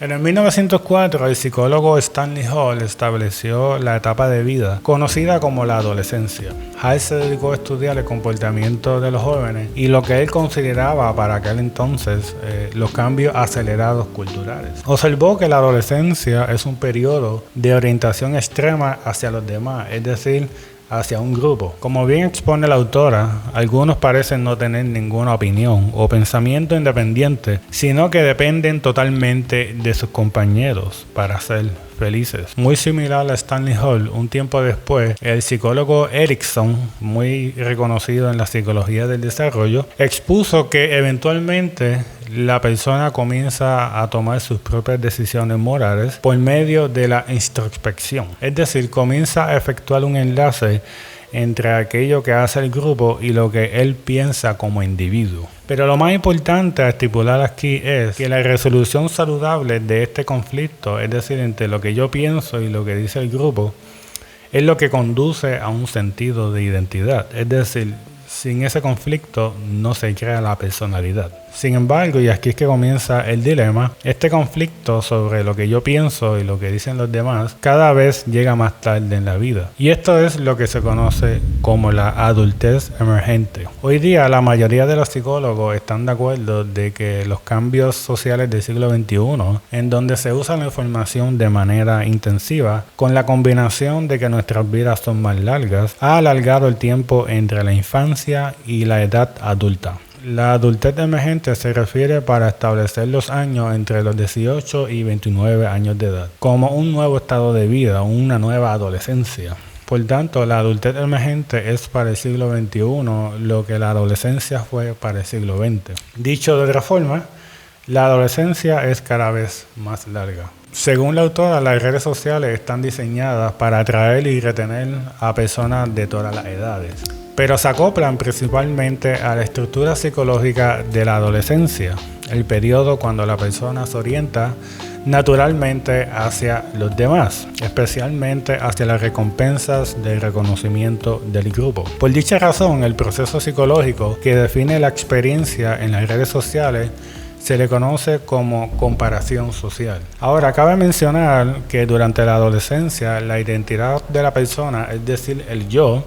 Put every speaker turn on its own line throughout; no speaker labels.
En el 1904, el psicólogo Stanley Hall estableció la etapa de vida conocida como la adolescencia. Hall se dedicó a estudiar el comportamiento de los jóvenes y lo que él consideraba para aquel entonces los cambios acelerados culturales. Observó que la adolescencia es un periodo de orientación extrema hacia los demás, es decir, hacia un grupo. Como bien expone la autora, algunos parecen no tener ninguna opinión o pensamiento independiente, sino que dependen totalmente de sus compañeros para ser felices. Muy similar a Stanley Hall, un tiempo después, el psicólogo Erikson, muy reconocido en la psicología del desarrollo, expuso que eventualmente la persona comienza a tomar sus propias decisiones morales por medio de la introspección. Es decir, comienza a efectuar un enlace entre aquello que hace el grupo y lo que él piensa como individuo. Pero lo más importante a estipular aquí es que la resolución saludable de este conflicto, es decir, entre lo que yo pienso y lo que dice el grupo, es lo que conduce a un sentido de identidad. Es decir, sin ese conflicto no se crea la personalidad. Sin embargo, y aquí es que comienza el dilema, este conflicto sobre lo que yo pienso y lo que dicen los demás cada vez llega más tarde en la vida. Y esto es lo que se conoce como la adultez emergente. Hoy día la mayoría de los psicólogos están de acuerdo de que los cambios sociales del siglo XXI, en donde se usa la información de manera intensiva, con la combinación de que nuestras vidas son más largas, ha alargado el tiempo entre la infancia y la edad adulta. La adultez emergente se refiere para establecer los años entre los 18 y 29 años de edad, como un nuevo estado de vida, una nueva adolescencia. Por tanto, la adultez emergente es para el siglo XXI lo que la adolescencia fue para el siglo XX. Dicho de otra forma, la adolescencia es cada vez más larga. Según la autora, las redes sociales están diseñadas para atraer y retener a personas de todas las edades, pero se acoplan principalmente a la estructura psicológica de la adolescencia, el periodo cuando la persona se orienta naturalmente hacia los demás, especialmente hacia las recompensas del reconocimiento del grupo. Por dicha razón, el proceso psicológico que define la experiencia en las redes sociales se le conoce como comparación social. Ahora, cabe mencionar que durante la adolescencia la identidad de la persona, es decir, el yo,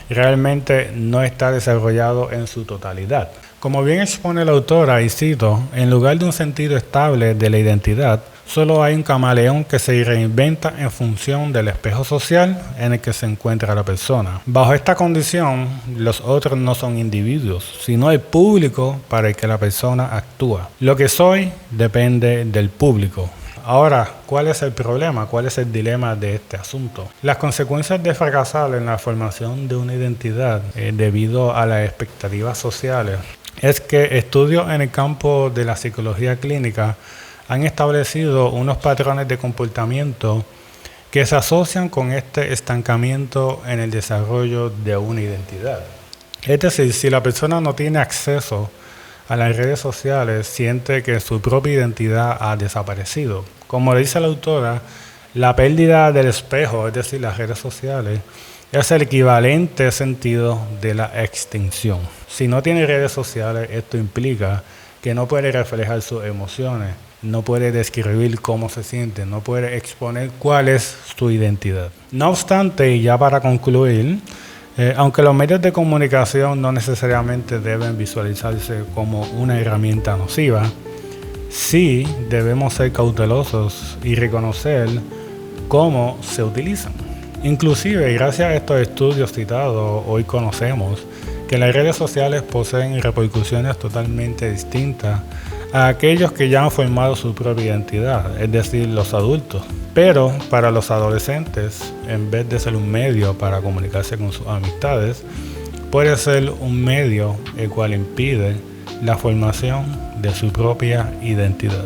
realmente no está desarrollado en su totalidad. Como bien expone la autora, y cito, en lugar de un sentido estable de la identidad, solo hay un camaleón que se reinventa en función del espejo social en el que se encuentra la persona. Bajo esta condición, los otros no son individuos, sino el público para el que la persona actúa. Lo que soy depende del público. Ahora, ¿cuál es el problema? ¿Cuál es el dilema de este asunto? Las consecuencias de fracasar en la formación de una identidad debido a las expectativas sociales es que estudios en el campo de la psicología clínica han establecido unos patrones de comportamiento que se asocian con este estancamiento en el desarrollo de una identidad. Es decir, si la persona no tiene acceso a las redes sociales, siente que su propia identidad ha desaparecido. Como dice la autora, la pérdida del espejo, es decir, las redes sociales, es el equivalente sentido de la extinción. Si no tiene redes sociales, esto implica que no puede reflejar sus emociones, no puede describir cómo se siente, no puede exponer cuál es su identidad. No obstante, y ya para concluir, aunque los medios de comunicación no necesariamente deben visualizarse como una herramienta nociva, sí debemos ser cautelosos y reconocer cómo se utilizan. Inclusive, gracias a estos estudios citados, hoy conocemos que las redes sociales poseen repercusiones totalmente distintas a aquellos que ya han formado su propia identidad, es decir, los adultos. Pero para los adolescentes, en vez de ser un medio para comunicarse con sus amistades, puede ser un medio el cual impide la formación de su propia identidad.